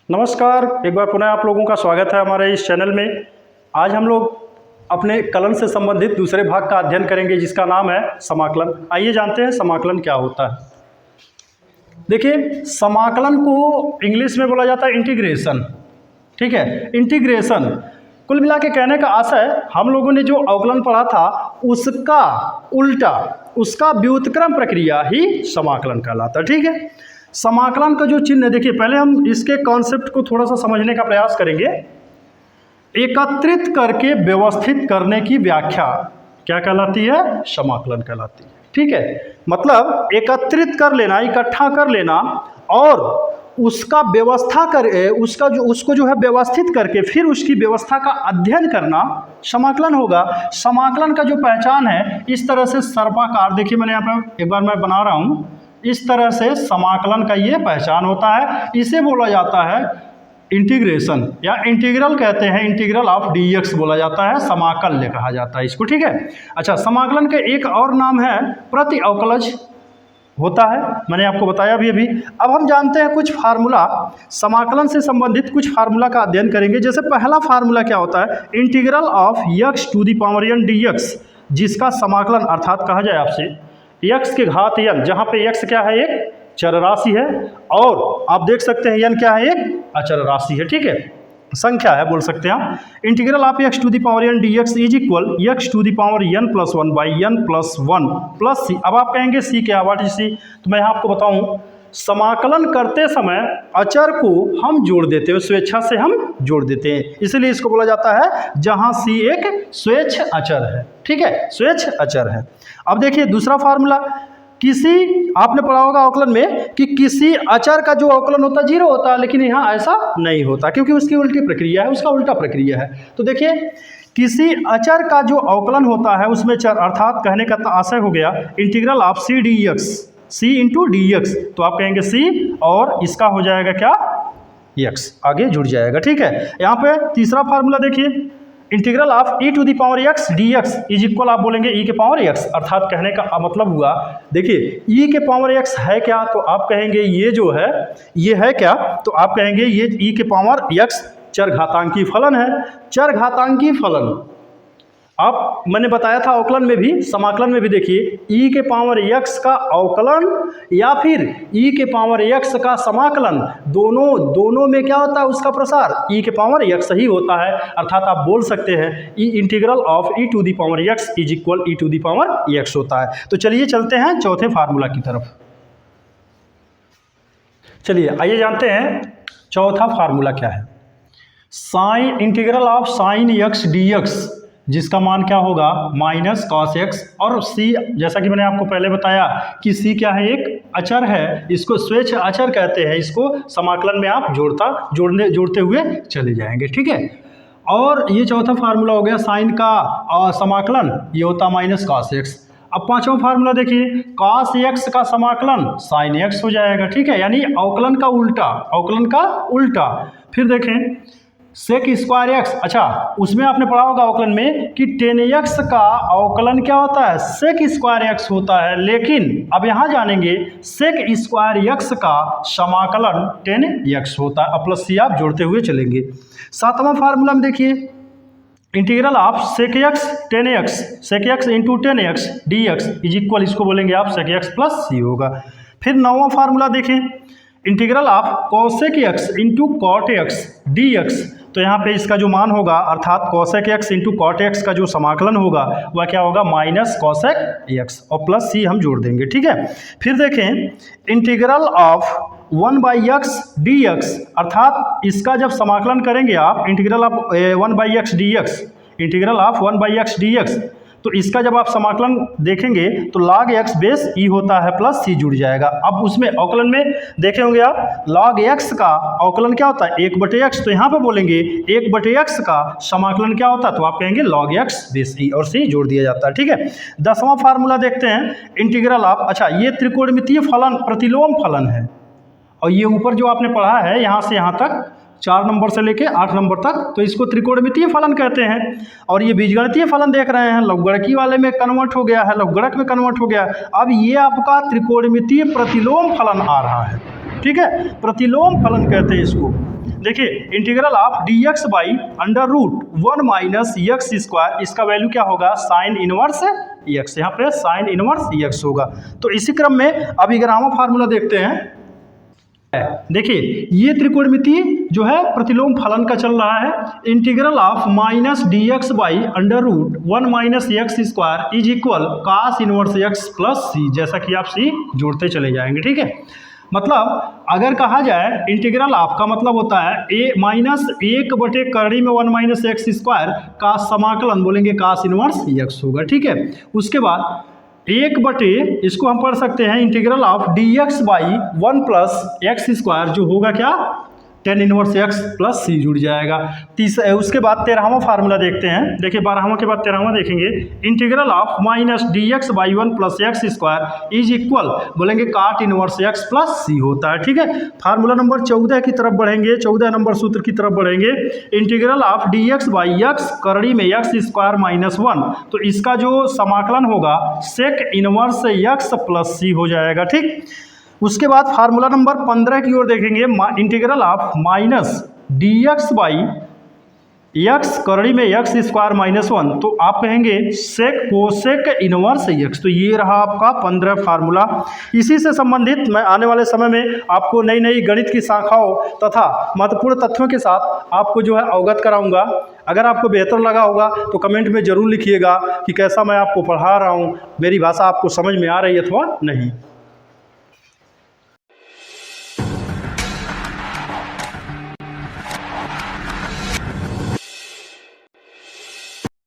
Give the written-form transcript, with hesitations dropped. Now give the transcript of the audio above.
नमस्कार, एक बार पुनः आप लोगों का स्वागत है हमारे इस चैनल में। आज हम लोग अपने कलन से संबंधित दूसरे भाग का अध्ययन करेंगे जिसका नाम है समाकलन। आइए जानते हैं समाकलन क्या होता है। देखिए, समाकलन को इंग्लिश में बोला जाता है इंटीग्रेशन। ठीक है, इंटीग्रेशन कुल मिला के कहने का आशय हम लोगों ने जो अवकलन पढ़ा था उसका उल्टा, उसका व्युत्क्रम प्रक्रिया ही समाकलन कहलाता है। ठीक है, समाकलन का जो चिन्ह है, देखिए पहले हम इसके कॉन्सेप्ट को थोड़ा सा समझने का प्रयास करेंगे। एकत्रित करके व्यवस्थित करने की व्याख्या क्या कहलाती है? समाकलन कहलाती है। ठीक है, मतलब एकत्रित कर लेना, इकट्ठा कर लेना और उसका व्यवस्था कर उसको जो है व्यवस्थित करके फिर उसकी व्यवस्था का अध्ययन करना समाकलन होगा। समाकलन का जो पहचान है इस तरह से सर्पाकार, देखिए मैंने यहाँ पर एक बार मैं बना रहा हूँ, इस तरह से समाकलन का ये पहचान होता है। इसे बोला जाता है इंटीग्रेशन या इंटीग्रल कहते हैं, इंटीग्रल ऑफ डीएक्स बोला जाता है, समाकल्य कहा जाता है इसको। ठीक है, अच्छा, समाकलन का एक और नाम है प्रति अवकलज होता है, मैंने आपको बताया भी अभी। अब हम जानते हैं कुछ फार्मूला, समाकलन से संबंधित कुछ फार्मूला का अध्ययन करेंगे। जैसे पहला फार्मूला क्या होता है? Integral of x to the power n dx, जिसका समाकलन अर्थात कहा जाए आपसे x के घात n, जहाँ पे x क्या है? एक चर राशि है और आप देख सकते हैं n क्या है? एक अचर राशि है। ठीक है, संख्या है बोल सकते हैं आप। Integral of x to the power n dx is equal x to the power n plus 1 by n plus 1 plus c। अब आप कहेंगे c क्या? What is c? तो मैं यहाँ आपको बताऊँ, समाकलन करते समय अचर को हम जोड़ देते हैं, स्वेच्छा से हम जोड़ देते हैं, इसलिए इसको बोला जाता है जहाँ c एक स्वेच्छ अचर है। ठीक है, स्वेच्छ अचर है। अब देखिए दूसरा फार्मूला, किसी, आपने पढ़ा होगा अवकलन में कि किसी अचर का जो अवकलन होता है 0 होता है, लेकिन यहाँ ऐसा नहीं होता क्योंकि उसकी उल्टी प्रक्रिया है, उसका उल्टा प्रक्रिया है। तो देखिए, किसी अचर का जो अवकलन होता है उसमें चर, अर्थात कहने का आशय हो गया integral of c dx, c into D x, तो आप कहेंगे c और इसका हो जाएगा क्या? x, आगे जुड़ जाएगा। ठीक है, यहाँ पे तीसरा फार्मूला देखिए, integral of e to the power x dx is equal, आप बोलेंगे e के पावर x, अर्थात कहने का मतलब हुआ, देखिए e के पावर x है क्या? तो आप कहेंगे ये जो है ये है क्या? तो आप कहेंगे ये e के पावर x चर घातांकी फलन है। चर घातांकी फलन आप, मैंने बताया था अवकलन में भी, समाकलन में भी देखिए e के पावर x का अवकलन या फिर e के पावर x का समाकलन, दोनों में क्या होता है? उसका प्रसार e के पावर x ही होता है। अर्थात आप बोल सकते हैं integral of e to the power x is equal e to the power x होता है। तो चलिए चलते हैं चौथे फार्मूला की तरफ। चलिए आइए जानते हैं चौथा फार्मूला क्या है। Sine, integral of sine x dx, जिसका मान क्या होगा? माइनस कॉस एक्स, और c, जैसा कि मैंने आपको पहले बताया कि c क्या है? एक अचर है, इसको स्वेच्छ अचर कहते हैं। इसको समाकलन में आप जोड़ते हुए चले जाएंगे। ठीक है, और ये चौथा फार्मूला हो गया साइन का समाकलन, ये होता माइनस कॉस एक्स। अब पांचवा फार्मूला देखिए, कॉस एक्स का समाकलन साइन एक्स हो जाएगा। ठीक है, यानी अवकलन का उल्टा, अवकलन का उल्टा। फिर देखें सेक स्क्वायर एक्स, अच्छा उसमें आपने पढ़ा होगा अवकलन में कि टेन एक्स का अवकलन क्या होता है? सेक स्क्वायर एक्स होता है, लेकिन अब यहाँ जानेंगे सेक स्क्वायर एक्स का समाकलन टेन एक्स होता है। अब प्लस सी आप जोड़ते हुए चलेंगे। सातवां फार्मूला में देखिए, integral of sec x tan x, sec x into tan x d x is equal, इसको बोलेंगे आप सेक एक्स प्लस सी होगा। फिर नौवां फार्मूला देखें, integral of cosec x into cot x d x, तो यहाँ पे इसका जो मान होगा, अर्थात cosec x into cot x का जो समाकलन होगा वह क्या होगा? माइनस कॉसेक एक्स, और प्लस सी हम जोड़ देंगे। ठीक है, फिर देखें integral of 1 by x d x, अर्थात इसका जब समाकलन करेंगे आप, integral of 1 by x d x, integral of 1 by x d x, तो इसका जब आप समाकलन देखेंगे तो log x बेस e होता है, प्लस c जुड़ जाएगा। अब उसमें अवकलन में देखे होंगे आप, log x का अवकलन क्या होता है? 1/x, तो यहाँ पे बोलेंगे 1/x का समाकलन क्या होता है? तो आप कहेंगे log x बेस e, और c जोड़ दिया जाता है। ठीक है, 10वां फार्मूला देखते हैं, इंटीग्रल ऑफ, अच्छा ये त्रिकोणमितीय फलन प्रतिलोम फलन है, और ये ऊपर जो आपने पढ़ा है यहाँ से यहाँ तक 4 नंबर से लेके 8 नंबर तक, तो इसको त्रिकोणमितीय फलन कहते हैं। और ये बीजगणितीय फलन देख रहे हैं, लघुगणकी वाले में कन्वर्ट हो गया है, लघुगणक में कन्वर्ट हो गया। अब ये आपका त्रिकोणमितीय प्रतिलोम फलन आ रहा है। ठीक है, प्रतिलोम फलन कहते हैं इसको। देखिए integral of d x by under root 1 minus x square, इसका वैल्यू क्या होगा, साइन इनवर्स एक्स, यहाँ पे साइन इनवर्स एक्स होगा। तो इसी क्रम में अभिग्रामा फार्मूला देखते हैं। देखिए ये त्रिकोणमितीय जो है प्रतिलोम फलन का चल रहा है, integral of minus d x by under root 1 minus x square is equal cos inverse x plus c, जैसा कि आप सी जोड़ते चले जाएंगे। ठीक है, मतलब अगर कहा जाए इंटीग्रल ऑफ का मतलब होता है ए माइनस 1 करड़ी में 1 माइनस एक्स स्क्वायर का समाकलन बोलेंगे कास इनवर्स एक्स होगा। ठीक है, उसके बाद 1 इसको हम पढ़ सकते हैं integral of d x by 1 plus x square, जो होगा क्या, टेन इनवर्स एक्स प्लस सी जुड़ जाएगा। उसके बाद 13वां फार्मूला देखते हैं। देखिए 12वां के बाद 13वां देखेंगे, integral of minus d x by 1 plus x square is equal बोलेंगे काट इनवर्स एक्स प्लस सी होता है। ठीक है, फार्मूला नंबर 14 की तरफ बढ़ेंगे, 14 नंबर सूत्र की तरफ बढ़ेंगे, integral of d x by x करड़ी में एक्स स्क्वायर माइनस 1, तो इसका जो समाकलन होगा सेक इनवर्स एक्स प्लस सी हो जाएगा। ठीक, उसके बाद फार्मूला नंबर 15 की ओर देखेंगे, integral of minus d x by x करड़ी में एक्स स्क्वायर माइनस 1, तो आप कहेंगे सेक कोसेक इनवर्स एक्स। तो ये रहा आपका 15 फार्मूला। इसी से संबंधित मैं आने वाले समय में आपको नई नई गणित की शाखाओं तथा महत्वपूर्ण तथ्यों के साथ आपको जो है अवगत कराऊंगा। अगर आपको बेहतर लगा होगा तो कमेंट में ज़रूर लिखिएगा कि कैसा मैं आपको पढ़ा रहा हूँ, मेरी भाषा आपको समझ में आ रही है अथवा नहीं।